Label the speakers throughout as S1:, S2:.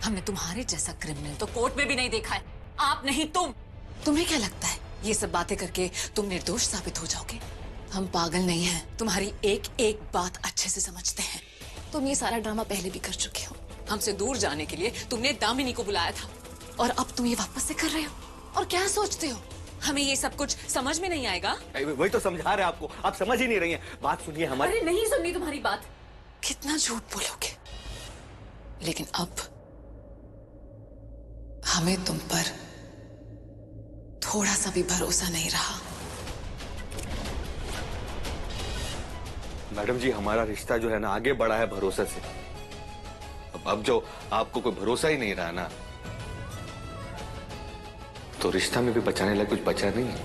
S1: हमने तुम्हारे जैसा क्रिमिनल तो कोर्ट में भी नहीं देखा है। आप नहीं, तुम। तुम्हें क्या लगता है ये सब बातें करके तुम निर्दोष साबित हो जाओगे? हम पागल नहीं हैं, तुम्हारी एक एक बात अच्छे से समझते हैं। तुम ये सारा ड्रामा पहले भी कर चुके हो। हमसे दूर जाने के लिए तुमने दामिनी को बुलाया था और अब तुम ये वापस से कर रहे हो। और क्या सोचते हो हमें ये सब कुछ समझ में नहीं आएगा?
S2: वही तो समझा रहे आपको, आप समझ ही नहीं रही हैं। बात सुनिए हमारी।
S1: अरे नहीं सुननी तुम्हारी बात। कितना झूठ बोलोगे, लेकिन अब हमें तुम पर थोड़ा सा भी भरोसा नहीं रहा।
S2: मैडम जी, हमारा रिश्ता जो है ना आगे बढ़ा है भरोसे से। अब जो आपको कोई भरोसा ही नहीं रहा ना, तो रिश्ता में भी बचाने लायक कुछ बचा नहीं है।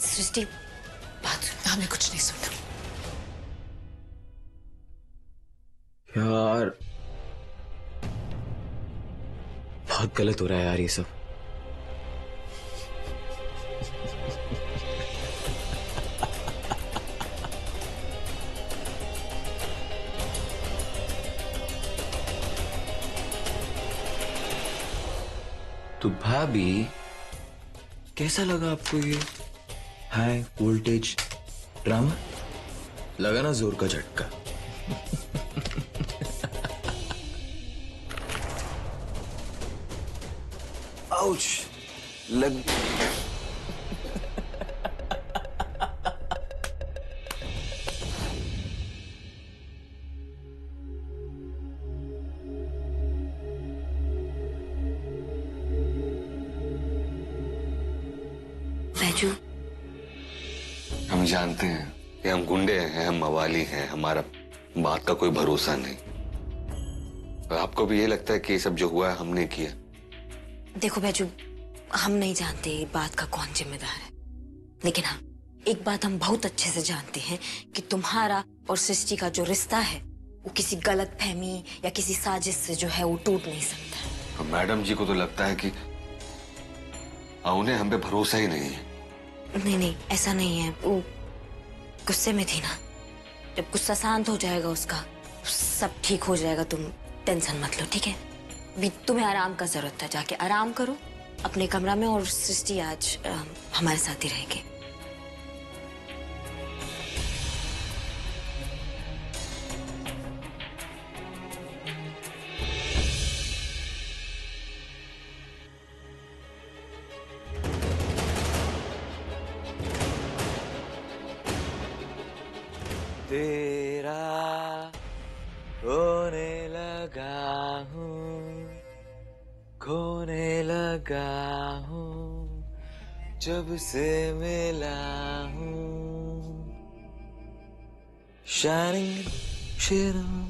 S1: सृष्टि, बात सुन। हमें कुछ नहीं सुनना।
S3: यार बहुत गलत हो रहा है यार ये सब। तो भाभी, कैसा लगा आपको ये हाई वोल्टेज ड्रामा? लगा ना जोर का झटका? आउच लग।
S1: बैजू,
S2: हम जानते हैं कि हम गुंडे हैं, हम मवाली हैं, हमारा बात का कोई भरोसा नहीं। और आपको भी ये लगता है कि ये सब जो हुआ है हमने किया?
S4: देखो बैजू, हम नहीं जानते बात का कौन जिम्मेदार है, लेकिन हाँ, एक बात हम बहुत अच्छे से जानते हैं कि तुम्हारा और सृष्टि का जो रिश्ता है वो किसी गलत फहमी या किसी साजिश से जो है वो टूट नहीं सकता।
S2: तो मैडम जी को तो लगता है कि उन्हें हम पे भरोसा ही नहीं है।
S4: नहीं नहीं, ऐसा नहीं है। वो गुस्से में थी ना, जब गुस्सा शांत हो जाएगा उसका सब ठीक हो जाएगा। तुम टेंशन मत लो, ठीक है? अभी तुम्हें आराम का जरूरत है, जाके आराम करो अपने कमरा में। और सृष्टि आज हमारे साथ ही रहेगी।
S3: तेरा होने लगा हूँ, खोने लगा हूँ, जब से मिला हूँ। शाइनिंग शेरों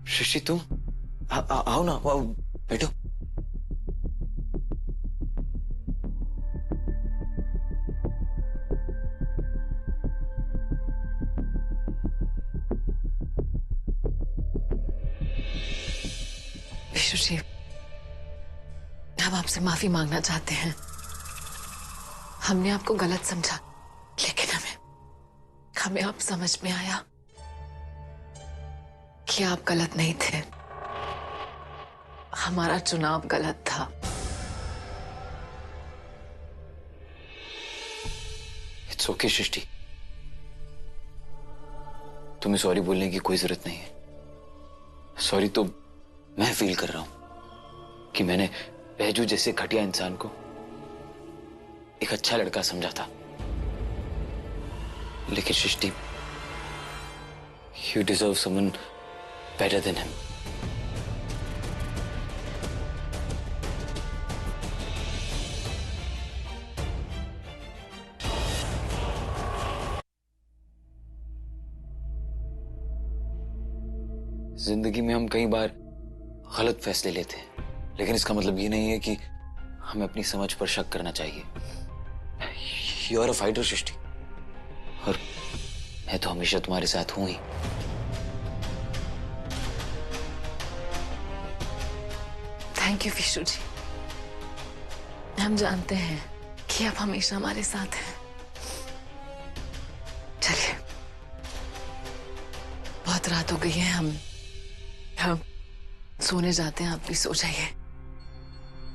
S5: शशि, तुम आओ ना, आओ, बैठो।
S1: विशु जी, हम आपसे माफी मांगना चाहते हैं। हमने आपको गलत समझा, लेकिन हमें अब समझ में आया कि आप गलत नहीं थे। हमारा चुनाव गलत था।
S5: इट्स ओके सृष्टि, तुम्हें सॉरी बोलने की कोई जरूरत नहीं है। सॉरी तो मैं फील कर रहा हूं कि मैंने बैजू जैसे घटिया इंसान को एक अच्छा लड़का समझा था। लेकिन Srishti, you deserve someone better than him. जिंदगी में हम कई बार गलत फैसले लेते हैं, लेकिन इसका मतलब ये नहीं है कि हमें अपनी समझ पर शक करना चाहिए। यू आर अ फाइटर सृष्टि, और मैं तो हमेशा तुम्हारे साथ हूं ही।
S1: Thank you Vishu ji. हम जानते हैं कि आप हमेशा हमारे साथ हैं। चलिए, बहुत रात हो गई है, हम सोने जाते हैं। आप भी सो जाइए।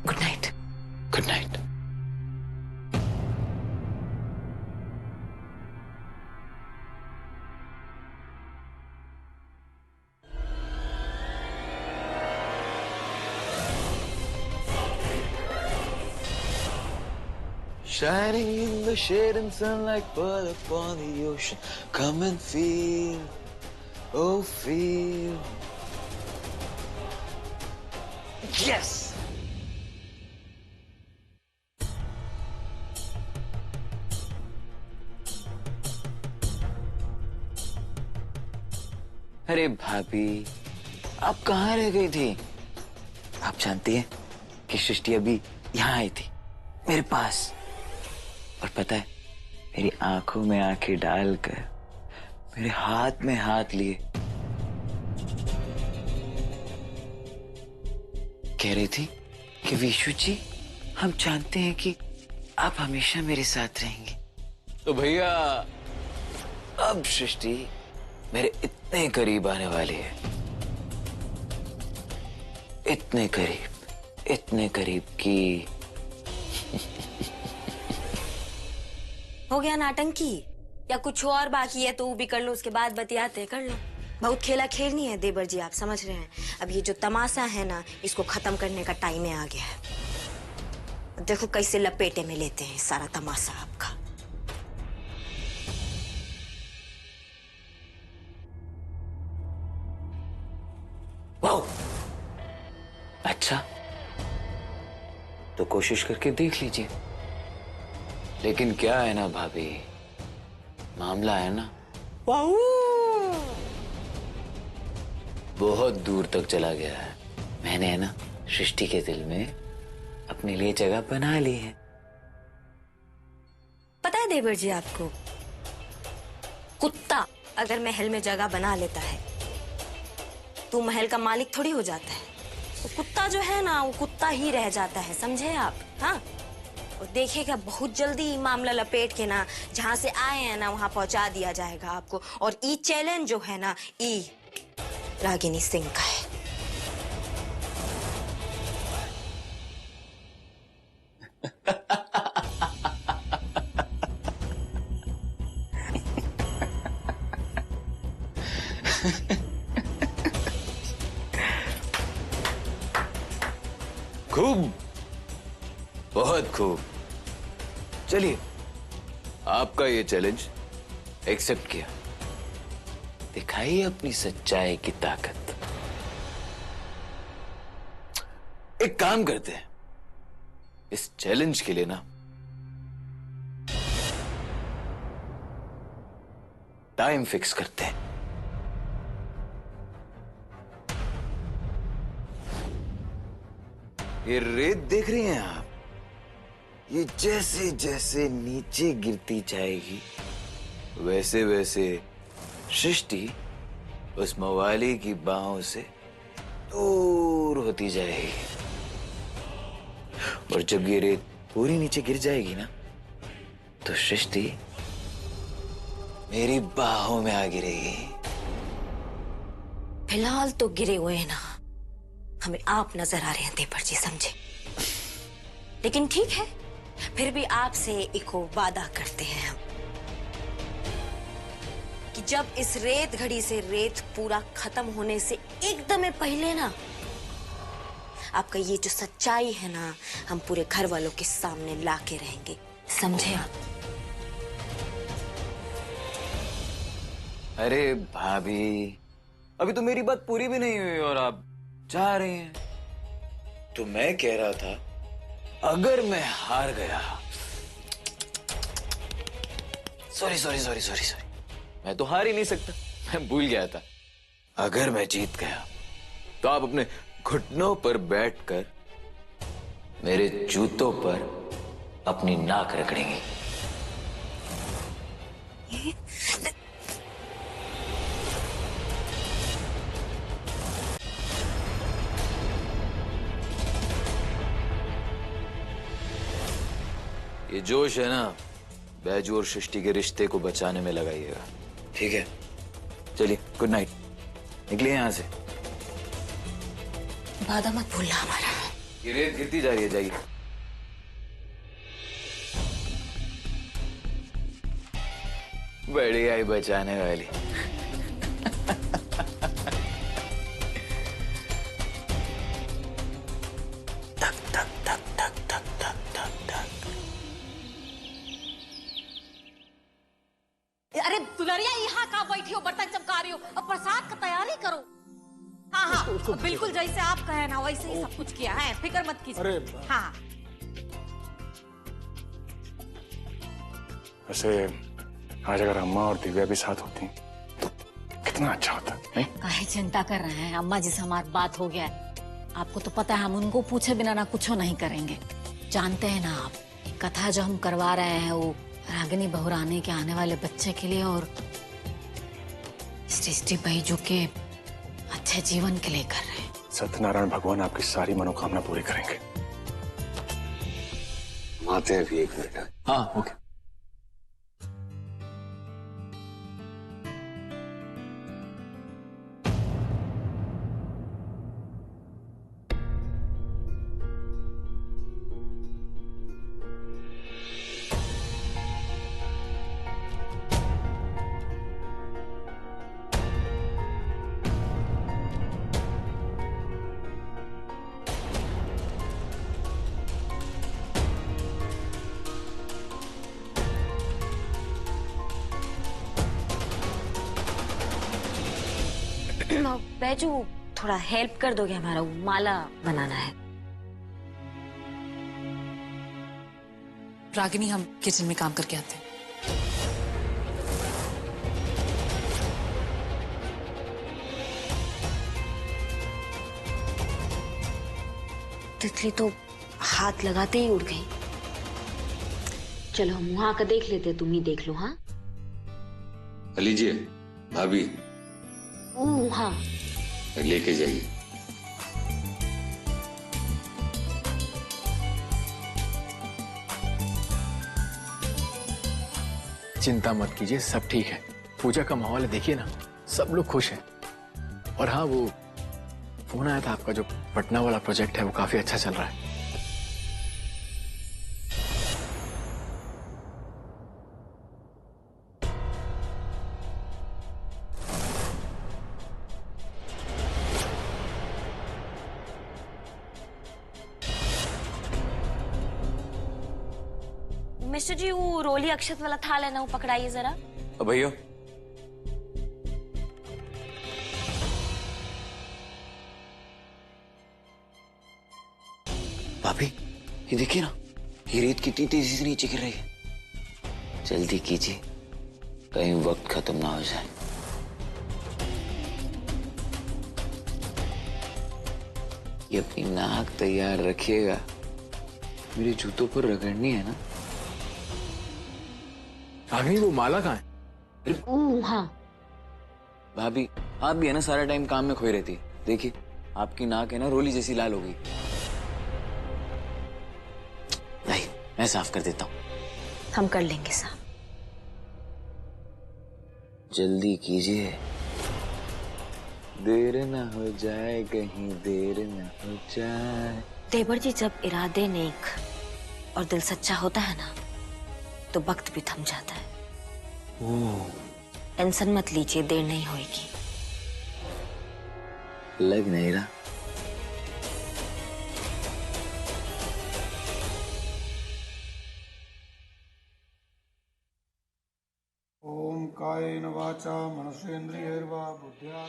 S1: Good night.
S5: Good night. Shining in the shade and sunlight, but upon the ocean, come and feel, oh feel. Yes! अरे भाभी, आप कहाँ रह गई थी? आप जानती हैं कि सृष्टि अभी यहाँ आई थी मेरे पास, और पता है, मेरी आंखों में आंखें डालकर मेरे हाथ में हाथ लिए कह रही थी कि विशु जी, हम जानते हैं कि आप हमेशा मेरे साथ रहेंगे। तो भैया, अब सृष्टि मेरे इतने करीब आने वाली है, इतने करीब कि
S4: हो गया नाटंकी, या कुछ और बाकी है तो वो भी कर लो, उसके बाद बतियाते कर लो। बहुत खेला खेलनी है देवर जी, आप समझ रहे हैं। अब ये जो तमाशा है ना, इसको खत्म करने का टाइम आ गया है। देखो कैसे लपेटे में लेते हैं सारा तमाशा आपका।
S5: वाह, अच्छा, तो कोशिश करके देख लीजिए। लेकिन क्या है ना भाभी, मामला है ना, बहुत दूर तक चला गया है। मैंने है ना सृष्टि के दिल में अपने लिए जगह बना ली है।
S4: पता है देवर जी आपको, कुत्ता अगर महल में जगह बना लेता है तो महल का मालिक थोड़ी हो जाता है। वो कुत्ता जो है ना, वो कुत्ता ही रह जाता है, समझे आप? हाँ, और देखिएगा बहुत जल्दी मामला लपेट के ना, जहां से आए हैं ना वहां पहुंचा दिया जाएगा आपको। और ई चैलेंज जो है ना, ई रागिनी सिंह का है।
S5: खूब, बहुत खूब। चलिए, आपका ये चैलेंज एक्सेप्ट किया। दिखाइए अपनी सच्चाई की ताकत। एक काम करते हैं, इस चैलेंज के लिए ना टाइम फिक्स करते हैं। ये रेत देख रही हैं आप, ये जैसे जैसे नीचे गिरती जाएगी वैसे वैसे सृष्टि उस मवाली की बाहों से दूर होती जाएगी। और जब ये रेत पूरी नीचे गिर जाएगी ना, तो सृष्टि मेरी बाहों में आ गिरेगी।
S4: फिलहाल तो गिरे हुए हैं ना, हमें आप नजर आ रहे हैं देवर जी, समझे? लेकिन ठीक है, फिर भी आपसे एक वादा करते हैं हम कि जब इस रेत घड़ी से रेत पूरा खत्म होने से एकदम पहले ना, आपका ये जो सच्चाई है ना, हम पूरे घर वालों के सामने लाके रहेंगे, समझे आप?
S5: अरे भाभी, अभी तो मेरी बात पूरी भी नहीं हुई और आप जा रही हैं। तो मैं कह रहा था, अगर मैं हार गया, सॉरी, मैं तो हार ही नहीं सकता, मैं भूल गया था। अगर मैं जीत गया तो आप अपने घुटनों पर बैठकर मेरे जूतों पर अपनी नाक रगड़ेंगी। ये जोश है ना, बैजू और सृष्टि के रिश्ते को बचाने में लगाइएगा, ठीक है? चलिए, गुड नाइट। निकलिए यहां से।
S4: वादा मत भूलना हमारा।
S5: ये रेत गिरती जा रही है, जाइए। बढ़िया ही बचाने वाली। टक टक टक टक टक टक टक टक।
S6: अरे दुलरिया, यहाँ कहाँ बैठी हो, बर्तन चमका रही हो? अब प्रसाद का तैयारी करो। हाँ हाँ, बिल्कुल जैसे आप कहे ना वैसे ही सब कुछ किया है, फिक्र मत कीजिए। हाँ
S7: वैसे आज अगर अम्मा और दिव्या भी साथ होती तो कितना अच्छा होता है।
S6: काहे चिंता कर रहे हैं? अम्मा जी से हमारी बात हो गया है। आपको तो पता है हम उनको पूछे बिना ना कुछ नहीं करेंगे। जानते हैं ना आप, कथा जो हम करवा रहे हैं वो रागिनी बहुरानी के आने वाले बच्चे के लिए और सृष्टि बैजू के अच्छे जीवन के लिए कर रहे हैं।
S7: सत्यनारायण भगवान आपकी सारी मनोकामना पूरी करेंगे।
S2: हम आते हैं अभी 1 मिनट।
S5: हाँ, ओके।
S4: बैजू थोड़ा हेल्प कर दोगे हमारा? वो माला बनाना है।
S1: रागिनी, हम किचन में काम करके आते हैं।
S4: तितली तो हाथ लगाते ही उड़ गई। चलो हम वहां का देख लेते, तुम ही देख लो। हाँ
S2: लीजिए भाभी,
S4: हाँ
S2: लेके जाइए।
S8: चिंता मत कीजिए, सब ठीक है। पूजा का माहौल है, देखिए ना, सब लोग खुश हैं। और हाँ, वो फोन आया था आपका, जो पटना वाला प्रोजेक्ट है वो काफी अच्छा चल रहा है।
S4: मिस्टर जी, वो रोली अक्षत वाला थाल है ना, वो पकड़ाइए जरा।
S5: भैया, भाभी ये देखिए ना, ये रेत कितनी तेजी से नीचे गिर रही है। जल्दी कीजिए, कहीं वक्त खत्म ना हो जाए। ये अपनी नाक तैयार रखिएगा, मेरे जूतों पर रगड़नी है ना।
S8: रागिनी, वो माला कहाँ है?
S4: हाँ
S5: भाभी, आप भी है ना सारा टाइम काम में खोई रहती है। देखिए, आपकी नाक है ना रोली जैसी लाल हो गई। नहीं, मैं साफ कर देता हूँ।
S4: हम कर लेंगे साहब।
S5: जल्दी कीजिए, देर ना हो जाए, कहीं देर ना हो जाए।
S4: देवर जी, जब इरादे नेक और दिल सच्चा होता है ना, तो वक्त भी थम जाता है। टेंशन मत लीजिए, देर नहीं होगी।
S5: लग नहीं रहा।
S9: ओम कायेन वाचा मनसेन्द्रियैर्वा बुद्ध्या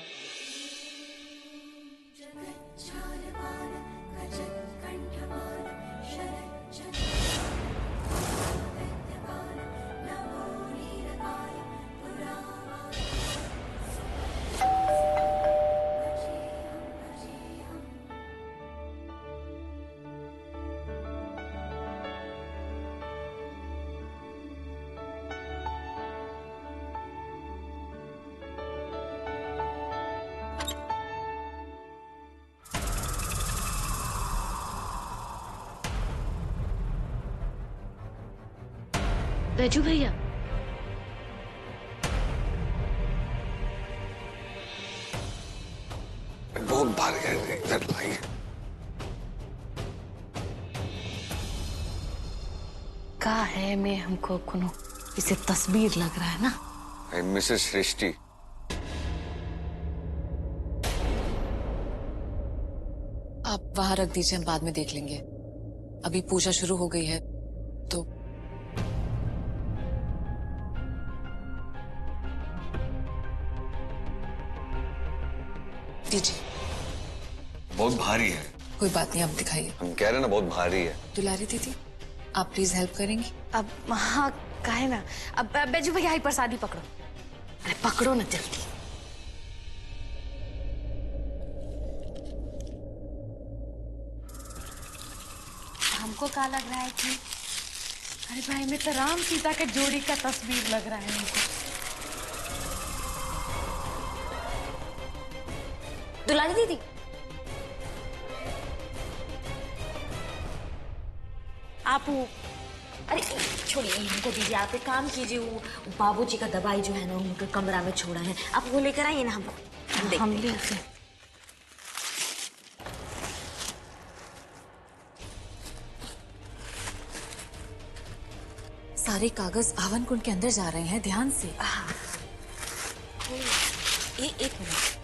S4: बैजू भैया,
S2: बहुत भारी है, इधर लाइए।
S6: का है मैं हमको कोनो इसे तस्वीर लग रहा है ना।
S2: मिसेस सृष्टि,
S1: आप वहां रख दीजिए, हम बाद में देख लेंगे। अभी पूजा शुरू हो गई है तो दीजिए।
S2: बहुत भारी है।
S1: कोई बात नहीं, आप दिखाइए।
S2: हम कह रहे हैं ना बहुत भारी है।
S1: दुलारी दीदी, आप प्लीज हेल्प करेंगी?
S4: अब हाँ काहे ना। अब बैजू भैया ही प्रसादी पकड़ो। अरे पकड़ो ना जल्दी।
S6: हमको क्या लग रहा है कि अरे भाई में तो राम सीता के जोड़ी का तस्वीर लग रहा है हमको।
S4: दुलारी दीदी, आप अरे छोड़िए, हमको दीजिए। आप एक काम कीजिए, वो बाबूजी का दवाई जो है ना उनके कमरा में छोड़ा है, आप वो लेकर आइए ना। हमको हम लेते हैं।
S1: सारे कागज हवन कुंड के अंदर जा रहे हैं, ध्यान से।
S4: एक मिनट।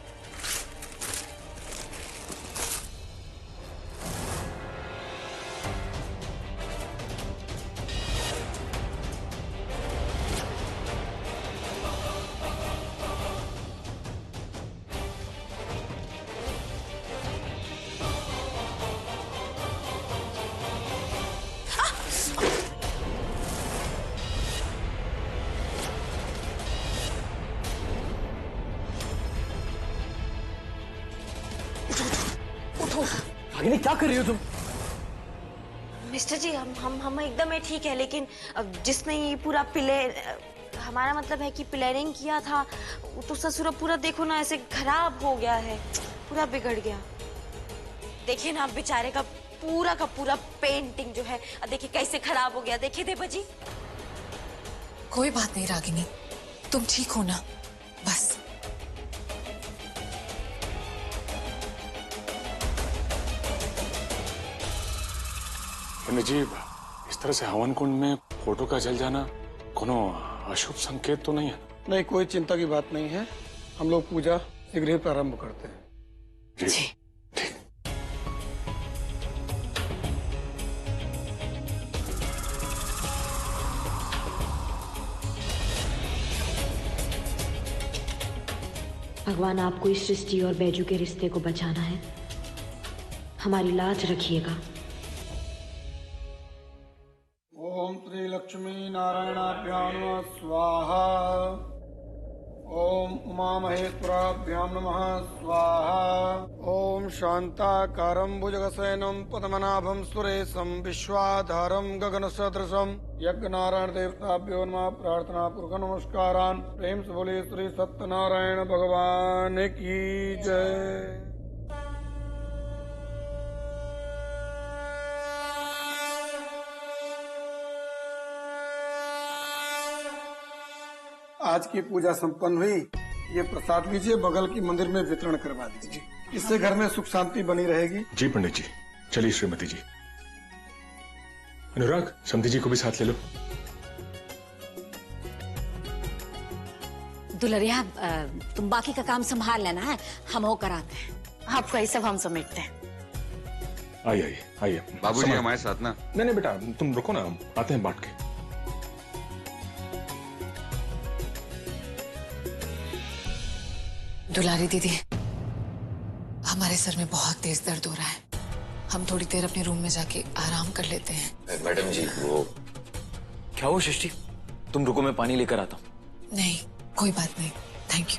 S8: रागिनी क्या कर रही हो तुम?
S4: मिस्टर जी, हम एकदम ठीक है, लेकिन जिसने ये पूरा हमारा मतलब है कि प्लेनिंग किया था, वो तो ससुरा पूरा देखो ना ऐसे खराब हो गया है, पूरा बिगड़ गया। देखिए ना, आप बेचारे का पूरा पेंटिंग जो है देखिए कैसे खराब हो गया। देखिए देवा जी।
S1: कोई बात नहीं रागिनी, तुम ठीक हो ना, बस।
S7: पंडित जी, इस तरह से हवन कुंड में फोटो का जल जाना कोनो अशुभ संकेत तो नहीं है?
S9: नहीं, कोई चिंता की बात नहीं है। हम लोग पूजा शीघ्र ही प्रारंभ करते हैं।
S7: जी। ठीक।
S4: भगवान, आपको इस सृष्टि और बैजू के रिश्ते को बचाना है, हमारी लाज रखिएगा।
S9: ओम श्री लक्ष्मी नारायणाभ्याम नमः स्वाहा। ओम उमा महेश्वराभ्याम नमः स्वाहा। ओम शांताकारं भुजगशयनं पद्मनाभं सुरेशं विश्वाधारं गगनसदृशं यज्ञनारायण देवताभ्यो नमः। प्रार्थना पूर्वक नमस्कारान्। प्रेम से बोले श्री सत्यनारायण भगवान की जय। आज की पूजा संपन्न हुई। ये प्रसाद लीजिए, बगल की मंदिर में वितरण करवा दीजिए, इससे घर में सुख शांति बनी रहेगी।
S7: जी पंडित जी। चलिए श्रीमती जी। अनुराग, समधी जी को भी साथ ले लो।
S6: दुलरिया, तुम बाकी का काम संभाल लेना है, हम हो कराते हैं। आपको ये सब हम समेटते हैं।
S7: आइए आइए।
S2: बाबूजी हमारे साथ ना।
S7: नहीं बेटा, तुम रुको ना, हम आते हैं बांट के।
S1: दुलारी दीदी, हमारे सर में बहुत तेज दर्द हो रहा है, हम थोड़ी देर अपने रूम में जाके आराम कर लेते हैं।
S3: मैडम जी, वो क्या हुआ सृष्टि? तुम रुको, मैं पानी लेकर आता हूँ।
S1: नहीं, कोई बात नहीं, थैंक यू।